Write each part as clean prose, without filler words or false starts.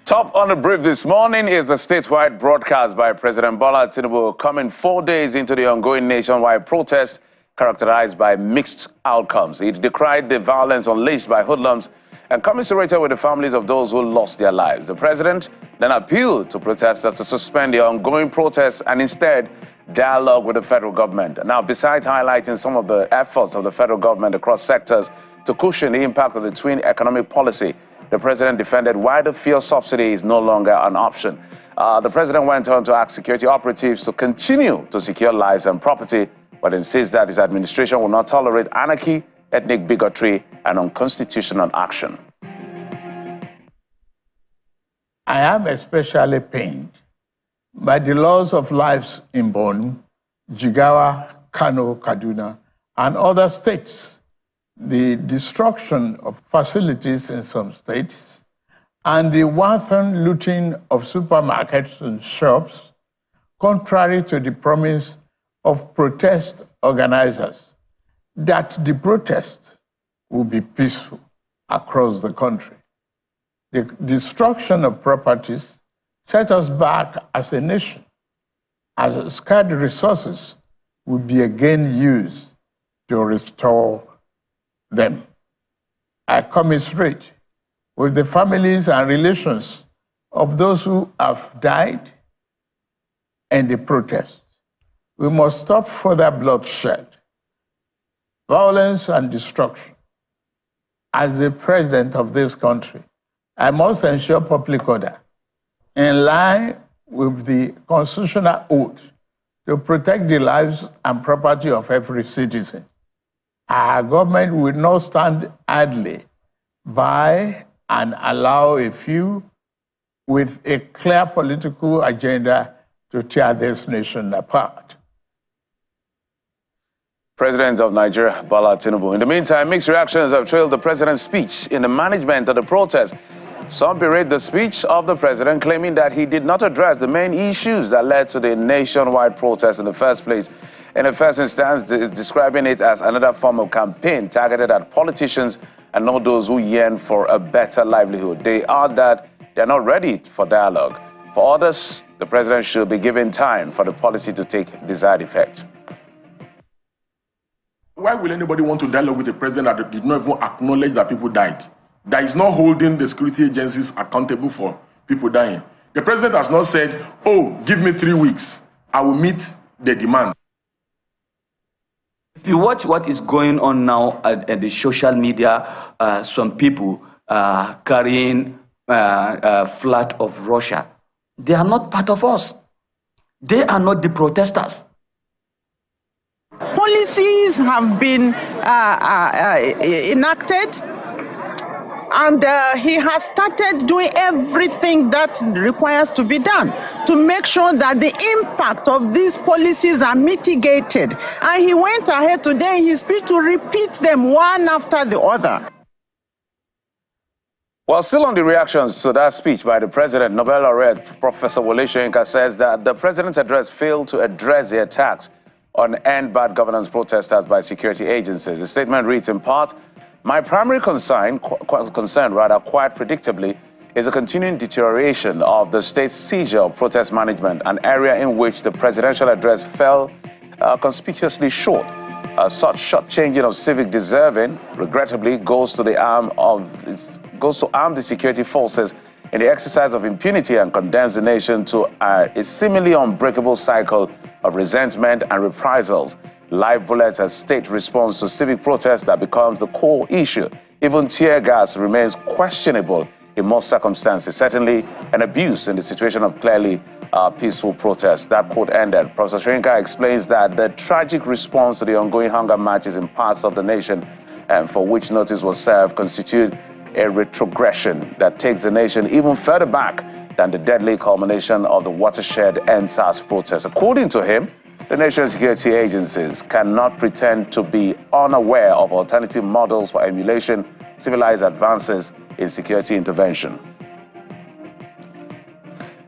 Top on the brief this morning is a statewide broadcast by President Bola Tinubu coming 4 days into the ongoing nationwide protest characterized by mixed outcomes. He decried the violence unleashed by hoodlums and commiserated with the families of those who lost their lives. The president then appealed to protesters to suspend the ongoing protests and instead dialogue with the federal government. Now, besides highlighting some of the efforts of the federal government across sectors to cushion the impact of the twin economic policy, the president defended why the fuel subsidy is no longer an option. The president went on to ask security operatives to continue to secure lives and property, but insists that his administration will not tolerate anarchy, ethnic bigotry, and unconstitutional action. I am especially pained by the loss of lives in Borno, Jigawa, Kano, Kaduna, and other states, the destruction of facilities in some states, and the wanton looting of supermarkets and shops, contrary to the promise of protest organizers that the protest will be peaceful across the country. The destruction of properties set us back as a nation, as scarce resources will be again used to restore them. I commiserate with the families and relations of those who have died in the protest. We must stop further bloodshed, violence, and destruction. As the president of this country, I must ensure public order in line with the constitutional oath to protect the lives and property of every citizen. Our government will not stand idly by and allow a few with a clear political agenda to tear this nation apart. President of Nigeria, Bola Tinubu. In the meantime, mixed reactions have trailed the president's speech in the management of the protest. Some berate the speech of the president, claiming that he did not address the main issues that led to the nationwide protest in the first place. In the first instance, describing it as another form of campaign targeted at politicians and not those who yearn for a better livelihood. They are that they're not ready for dialogue. For others, the president should be given time for the policy to take desired effect. Why will anybody want to dialogue with a president that did not even acknowledge that people died? That is not holding the security agencies accountable for people dying. The president has not said, oh, give me 3 weeks, I will meet the demand. If you watch what is going on now at the social media, some people carrying a flag of Russia, they are not part of us. They are not the protesters. Policies have been enacted, and he has started doing everything that requires to be done to make sure that the impact of these policies are mitigated. And he went ahead today in his speech to repeat them one after the other. While still on the reactions to that speech by the president, Nobel laureate Professor Soyinka says that the president's address failed to address the attacks on end bad governance protesters by security agencies. The statement reads in part, "My primary concern, quite predictably, is the continuing deterioration of the state's seizure of protest management, an area in which the presidential address fell conspicuously short. Such shortchanging of civic deserving, regrettably, goes to arm the security forces in the exercise of impunity and condemns the nation to a seemingly unbreakable cycle of resentment and reprisals. Live bullets as state response to civic protest that becomes the core issue. Even tear gas remains questionable in most circumstances, certainly an abuse in the situation of clearly peaceful protest." That quote ended. Professor Soyinka explains that the tragic response to the ongoing hunger marches in parts of the nation, and for which notice was served, constitute a retrogression that takes the nation even further back than the deadly culmination of the watershed end-SARS protest. According to him, the nation's security agencies cannot pretend to be unaware of alternative models for emulation, civilized advances in security intervention.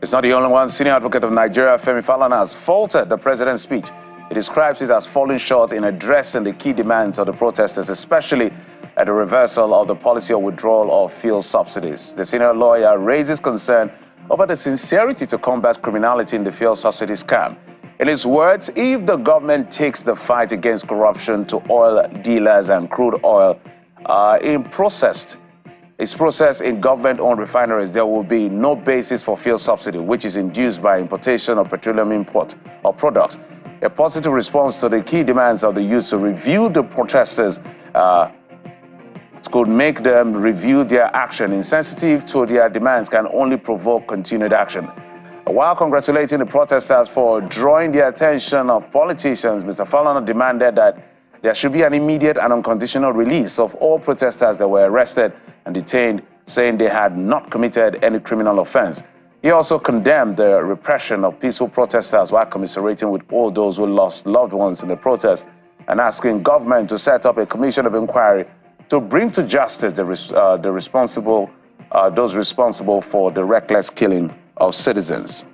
It's not the only one. Senior advocate of Nigeria, Femi Falana, has faulted the president's speech. He describes it as falling short in addressing the key demands of the protesters, especially at the reversal of the policy of withdrawal of fuel subsidies. The senior lawyer raises concern over the sincerity to combat criminality in the fuel subsidy scam. In his words, if the government takes the fight against corruption to oil dealers and crude oil is processed in government-owned refineries, there will be no basis for fuel subsidy, which is induced by importation of petroleum import or products. A positive response to the key demands of the youth to review the protesters could make them review their action. Insensitive to their demands can only provoke continued action. While congratulating the protesters for drawing the attention of politicians, Mr. Falana demanded that there should be an immediate and unconditional release of all protesters that were arrested and detained, saying they had not committed any criminal offense. He also condemned the repression of peaceful protesters while commiserating with all those who lost loved ones in the protest and asking government to set up a commission of inquiry to bring to justice those responsible for the reckless killing of citizens.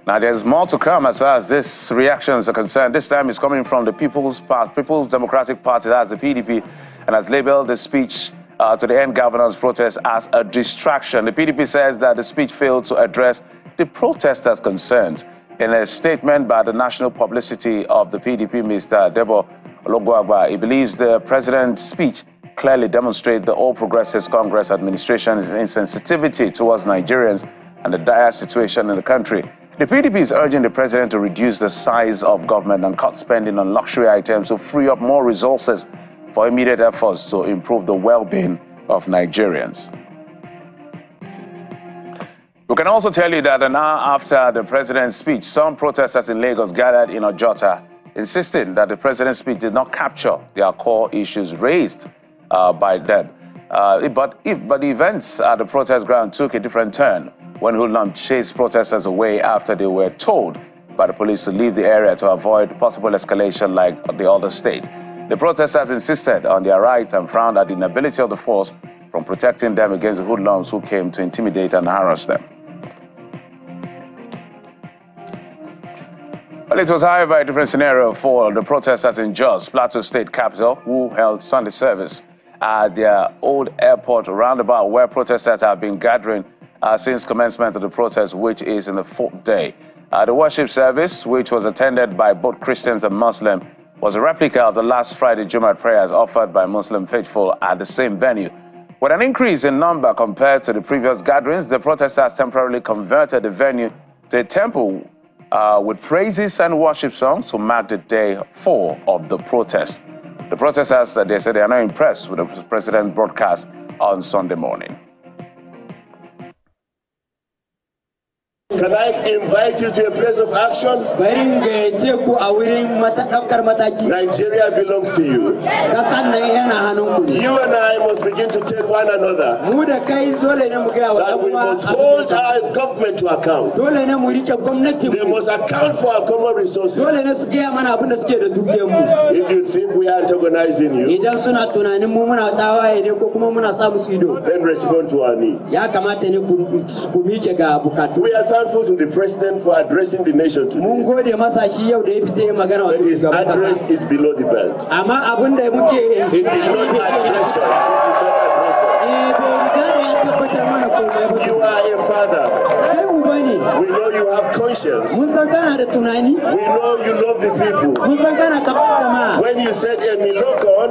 Now, there's more to come as far as these reactions are concerned. This time it's coming from the People's Democratic Party, that's the PDP, and has labeled the speech to the end governance protest as a distraction. The PDP says that the speech failed to address the protesters' concerns. In a statement by the national publicity of the PDP, Mr. Debo Ologwagba, he believes the president's speech clearly demonstrates the All Progressives Congress administration's insensitivity towards Nigerians and the dire situation in the country. The PDP is urging the president to reduce the size of government and cut spending on luxury items to free up more resources for immediate efforts to improve the well-being of Nigerians. We can also tell you that an hour after the president's speech, some protesters in Lagos gathered in Ojota, insisting that the president's speech did not capture their core issues raised by them. But the events at the protest ground took a different turn when hoodlums chased protesters away after they were told by the police to leave the area to avoid possible escalation like the other state. The protesters insisted on their rights and frowned at the inability of the force from protecting them against the hoodlums who came to intimidate and harass them. Well, it was, however, a different scenario for the protesters in Jos, Plateau State capital, who held Sunday service at their old airport roundabout, where protesters have been gathering since commencement of the protest, which is in the fourth day. The worship service, which was attended by both Christians and Muslims, was a replica of the last Friday Jumat prayers offered by Muslim faithful at the same venue. With an increase in number compared to the previous gatherings, the protesters temporarily converted the venue to a temple with praises and worship songs to mark the day 4 of the protest. The protesters, they said they are not impressed with the president's broadcast on Sunday morning. Can I invite you to a place of action? Nigeria belongs to you. You and I must begin to tell one another that we must hold our government to account. They must account for our common resources. If you think we are antagonizing you, then respond to our needs. We are thankful to the president for addressing the nation today. But his address is below the belt. He did not address us. You are a father. We know you have conscience. We know you love the people. When you said Emilokon,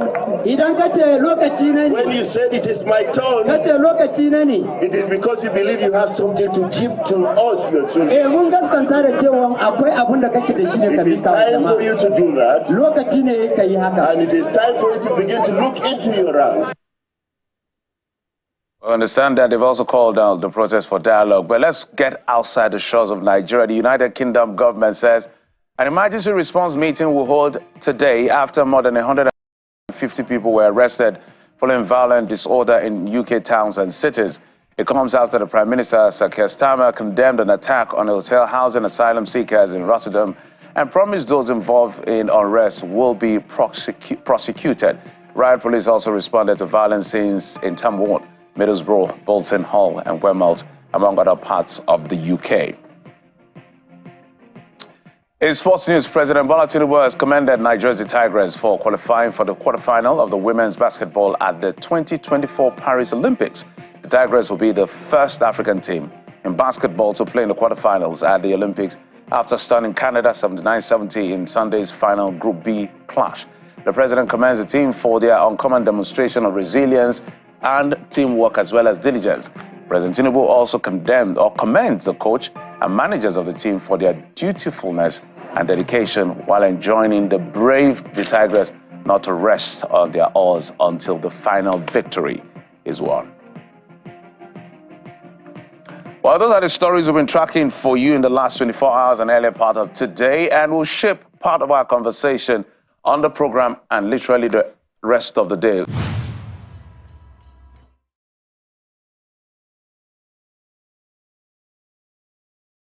when you said it is my turn, it is because you believe you have something to give to us, your children. It is time for you to do that. And it is time for you to begin to look into your ranks. I understand that they've also called out the protest for dialogue, but let's get outside the shores of Nigeria. The United Kingdom government says an emergency response meeting will hold today after more than 150 people were arrested following violent disorder in UK towns and cities. It comes after the Prime Minister, Sir Keir Starmer, condemned an attack on a hotel housing asylum seekers in Rotterdam and promised those involved in unrest will be prosecuted. Riot police also responded to violent scenes in Tamworth, Middlesbrough, Bolton Hall and Weymouth, among other parts of the UK. In sports news, President Bola Tinubu has commended Nigeria's Tigers for qualifying for the quarterfinal of the women's basketball at the 2024 Paris Olympics. The Tigers will be the first African team in basketball to play in the quarterfinals at the Olympics after stunning Canada 79-70 in Sunday's final Group B clash. The president commends the team for their uncommon demonstration of resilience and teamwork as well as diligence. President Tinubu also commends the coach and managers of the team for their dutifulness and dedication while enjoining the brave Tigers not to rest on their oars until the final victory is won. Well, those are the stories we've been tracking for you in the last 24 hours and earlier part of today, and we'll shape part of our conversation on the program and literally the rest of the day.